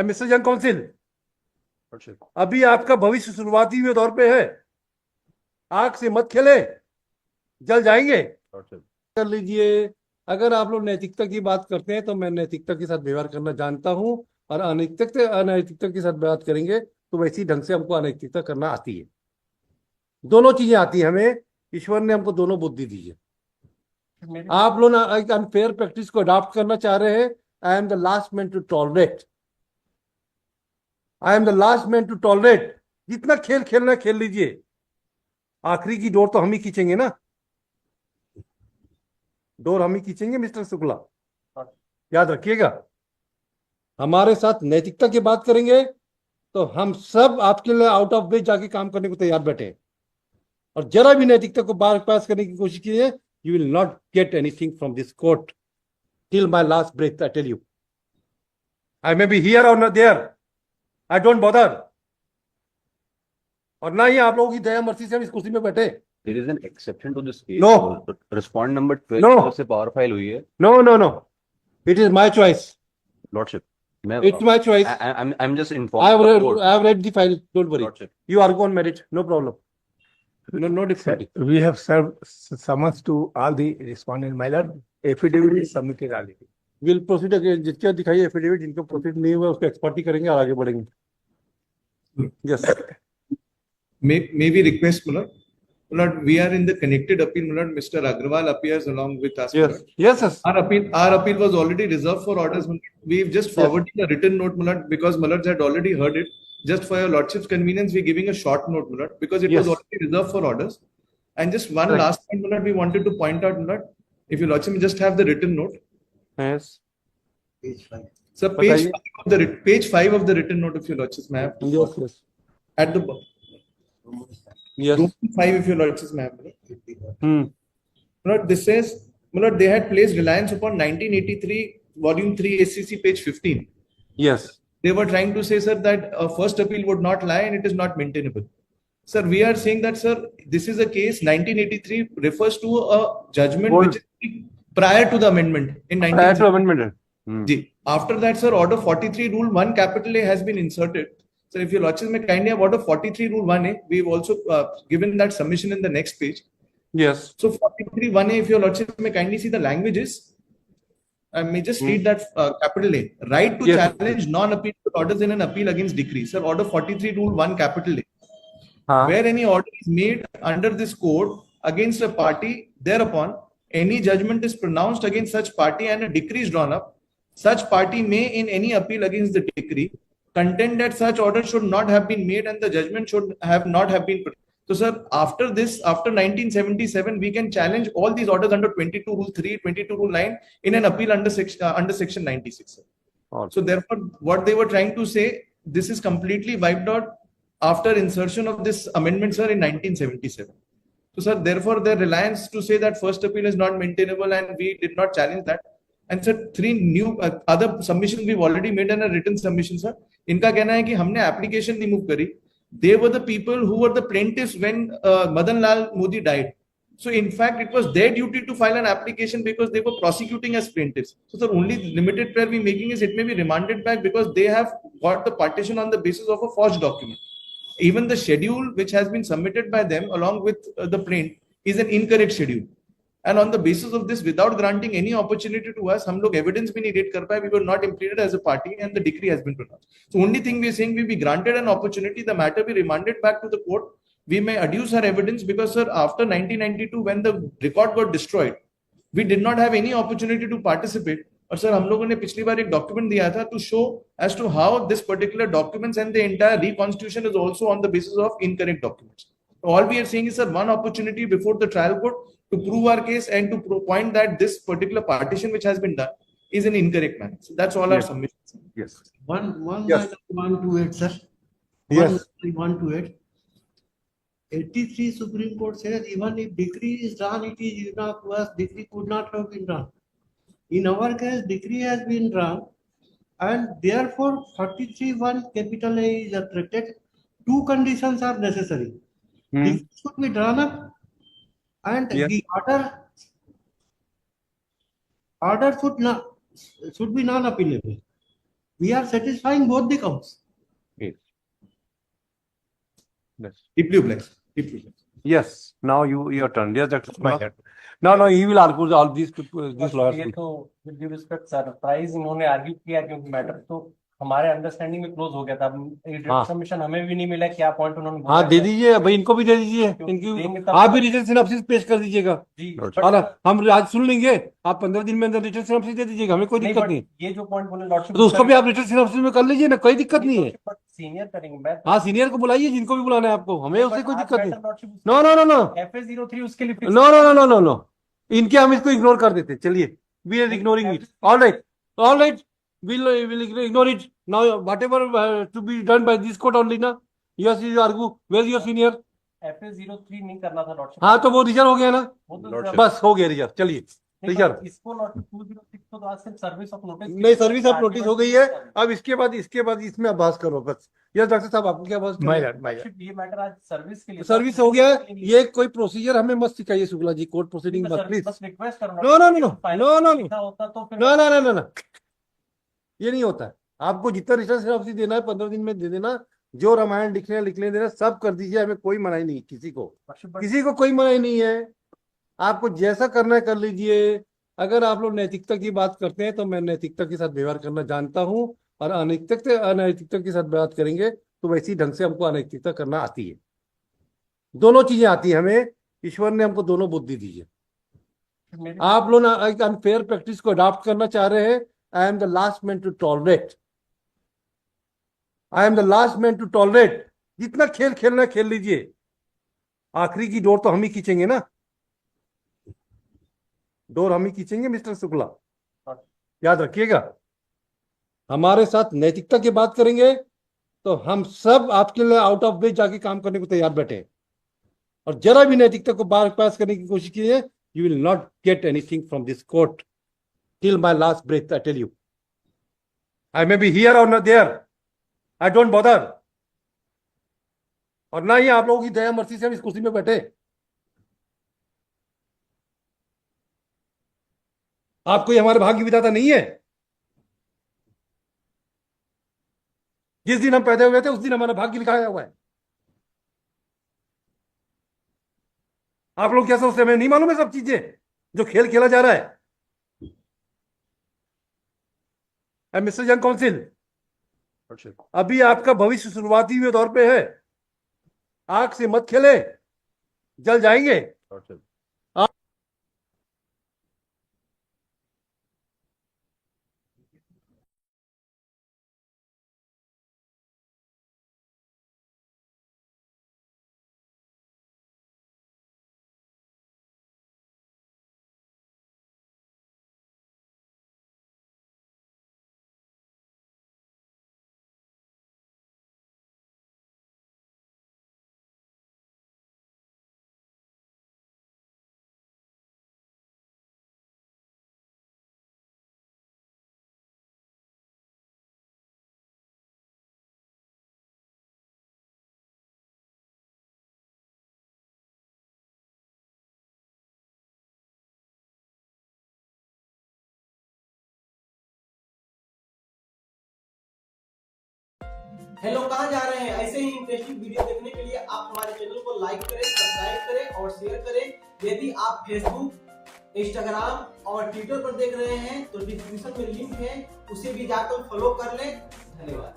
Mister जंग council, अभी आपका भविष्य शुरुआती हुए दौर पे है, आग से मत खेले, जल जाएंगे। कर लीजिए। अगर आप लोग नैतिकता की बात करते हैं तो मैं नैतिकता के साथ व्यवहार करना जानता हूं, और अनैतिकता के साथ बात करेंगे तो वैसी ढंग से हमको अनैतिकता करना आती है। दोनों चीजें आती है हमें, ईश्वर ने हमको दोनों बुद्धि दी है। आप लोग ना एक अनफेयर प्रैक्टिस को अडॉप्ट करना चाह रहे हैं। I am the last man to tolerate, I am the last man to tolerate. जितना खेल खेलना खेल लीजिए, आखिरी की डोर तो हम ही खींचेंगे ना, डोर हम ही खींचेंगे मिस्टर शुक्ला, याद रखिएगा। हमारे साथ नैतिकता की बात करेंगे तो हम सब आपके लिए आउट ऑफ वे जाके काम करने को तैयार बैठे हैं, और जरा भी नैतिकता को बार पास करने की कोशिश कीजिए, you will not get anything from this court till my last breath. I tell you, I may be here और not there, I don't bother. और ना ही आप लोगों की दया मर्जी से हम इस कुर्सी में बैठे। There is an exception to this case. No. Respond number 12 No. से power file हुई है. No, no, no. It is my choice. Lordship. It's my choice. I'm just informed. I have read the file. Don't worry. Lordship. You argue on merit. No problem. No difficulty. We have served summons to all the respondent. My lord, affidavit is submitted already. We'll proceed again. जिसका दिखाइए affidavit, जिनको proceed नहीं हुआ उसको expertise करेंगे और आगे बढ़ेंगे। Yes. May we request, my lord, we are in the connected appeal, my lord. Mr. Agrawal appears along with us. Yes. Yes, yes. Our appeal was already reserved for orders. We've just forwarded a written note, my lord, because my lords had already heard it. Just for your lordship's convenience, we're giving a short note, my lord, because it was already reserved for orders. And just one last point, my lord, we wanted to point out, my lord, if your lordship may just have the written note. Yes. Page 5. Sir, page 5 of the written note, if your lordship may have. Yes, yes. At the Yes. 5, if your lordship may have. Lord, this says, Lord, they had placed reliance upon 1983, volume 3, SCC, page 15. Yes. They were trying to say, sir, that a first appeal would not lie and it is not maintainable. Sir, we are saying that, sir, this is a case, 1983 refers to a judgment which is prior to the amendment in 1983. Prior to amendment. After that, sir, order 43 rule 1 capital A has been inserted. Sir, if your lordship may kindly have order 43 rule 1A, we've also given that submission in the next page. Yes. So 43 1A, if your lordship may kindly see the languages, I may just read that capital A. Right to challenge non-appeal orders in an appeal against decree. Sir, order 43 rule 1 capital A. Where any order is made under this code against a party, thereupon any judgment is pronounced against such party and a decree is drawn up, such party may in any appeal against the decree contend that such order should not have been made and the judgment should have not have been. So, sir, after this, after 1977, we can challenge all these orders under 22 rule 3, 22 rule 9 in an appeal under section 96. Sir. So, therefore, what they were trying to say, this is completely wiped out after insertion of this amendment, sir, in 1977. So, sir, therefore, their reliance to say that first appeal is not maintainable and we did not challenge that. And sir, 3 new other submissions we've already made in a written submission, sir. इनका कहना है कि हमने application remove करी. They were the people who were the plaintiffs when Madan Lal Modi died. So in fact, it was their duty to file an application because they were prosecuting as plaintiffs. So the only limited prayer we're making is it may be remanded back because they have got the partition on the basis of a forged document. Even the schedule which has been submitted by them along with the plaint is an incorrect schedule. And on the basis of this, without granting any opportunity to us, हम लोग evidence भी नहीं read कर पाए. We were not implemented as a party, and the decree has been pronounced. So only thing we are saying, we be granted an opportunity, the matter be remanded back to the court. We may adduce our evidence because, sir, after 1992, when the record got destroyed, we did not have any opportunity to participate. और sir हम लोगों ने पिछली बार एक document दिया था to show as to how this particular documents and the entire reconstitution is also on the basis of incorrect documents. All we are saying is, sir, one opportunity before the trial court to prove our case and to point that this particular partition which has been done is an incorrect manner. So that's all our submissions. Yes. One Yes. 128, sir. Yes. 128. 83 Supreme Court says even if decree is done, it is enough to us. Decree could not have been done. In our case, decree has been done, and therefore 43(1) capital A is attracted. 2 conditions are necessary. Decree should be drawn up, and the order should be non-appealable. We are satisfying both the counts. Yes. Deeply obliged. Deeply obliged. Yes. Now your turn. Yes, Dr. My Kumar. lord. No, he will argue all these people, these lawyers. ये तो with due respect surprise इन्होंने argue किया क्योंकि matter तो हमारे understanding में close हो गया था। हाँ। सबमिशन हमें भी नहीं मिला, क्या पॉइंट उन्होंने हाँ, बोला दे है। दीजिए भाई, इनको भी दे दीजिए। देंगे इनकी तब आप भी रिटर्न सिनॉप्सिस पेश कर दीजिएगा। जी Lordship. और हम आज सुन लेंगे, आप 15 दिन में अंदर रिटर्न सिनॉप्सिस दे दीजिएगा, हमें कोई नहीं, दिक्कत but नहीं। ये जो पॉइंट बोले लॉर्डशिप, तो उसको भी आप रिटर्न सिनॉप्सिस में कर लीजिए ना, कोई दिक्कत नहीं है। सीनियर करेंगे। मैं हाँ, सीनियर को बुलाइए, जिनको भी बुलाना है आपको, हमें उससे कोई दिक्कत नहीं। नहीं। No no no no FA03 उसके लिए no no no no no no, इनके हम इसको इग्नोर कर देते। चलिए, we are ignoring it. All right, we'll ignore it now. Whatever to be done by this court only ना। Yes, you argue. Where is your senior? FA03 नहीं करना था लॉर्डशिप। हाँ, तो वो रिजर्व हो गया ना, वो तो Lordship. बस हो गया रिजर्व। चलिए रिजर्व। इसको लॉर्डशिप 206 तो आज सिर्फ सर्विस ऑफ नोटिस। नहीं, सर्विस ऑफ नोटिस हो गई है। अब इसके बाद इसमें आप बहस करो बस। यस डॉक्टर साहब, आपको क्या बहस My करनी है? lord, my lord. ये मैटर आज सर्विस के लिए सर्विस हो गया है। ये कोई प्रोसीजर हमें मत सिखाइए शुक्ला जी, कोर्ट प्रोसीडिंग मत प्लीज। बस रिक्वेस्ट करूंगा। No no no no no no होता तो फिर no no no no no, ये नहीं होता है। आपको जितना रिटर्न सिनॉप्सिस देना है 15 दिन में दे देना। जो रामायण लिखने देना सब कर दीजिए, हमें कोई मनाही नहीं, किसी को कोई मनाही नहीं है। आपको जैसा करना है कर लीजिए। अगर आप लोग नैतिकता की बात करते हैं तो मैं नैतिकता के साथ व्यवहार करना जानता हूं, और अनैतिकता के साथ बात करेंगे तो वैसी ढंग से हमको अनैतिकता करना आती है। दोनों चीजें आती है हमें, ईश्वर ने हमको दोनों बुद्धि दी है। आप लोग एक अनफेयर प्रैक्टिस को अडॉप्ट करना चाह रहे हैं। I am the last man to tolerate. I am the last man to tolerate. जितना खेल खेलना खेल लीजिए, आखिरी की डोर तो हम ही खींचेंगे ना, डोर हम ही खींचेंगे मिस्टर शुक्ला, याद रखिएगा। हमारे साथ नैतिकता की बात करेंगे तो हम सब आपके लिए आउट ऑफ वे जाके काम करने को तैयार बैठे हैं, और जरा भी नैतिकता को बाईपास करने की कोशिश कीजिए, you will not get anything from this court till my last breath. I tell you, I may be here और not there, I don't bother. और ना ही आप लोगों की दया मर्जी से हम इस कुर्सी में बैठे। आप कोई हमारे भाग्य विधाता नहीं है। जिस दिन हम पैदा हुए थे उस दिन हमारा भाग्य लिखाया हुआ है। आप लोग क्या सोचते हैं, हमें नहीं मालूम है सब चीजें जो खेल खेला जा रहा है? Mister young council, Lordship. अभी आपका भविष्य शुरुआती हुए दौर पे है। आग से मत खेले, जल जाएंगे। Lordship. हेलो, कहाँ जा रहे हैं? ऐसे ही इंटरेस्टिंग वीडियो देखने के लिए आप हमारे चैनल को लाइक करें, सब्सक्राइब करें और शेयर करें। यदि आप फेसबुक, इंस्टाग्राम और ट्विटर पर देख रहे हैं तो डिस्क्रिप्शन में लिंक है, उसे भी जाकर फॉलो कर लें। धन्यवाद।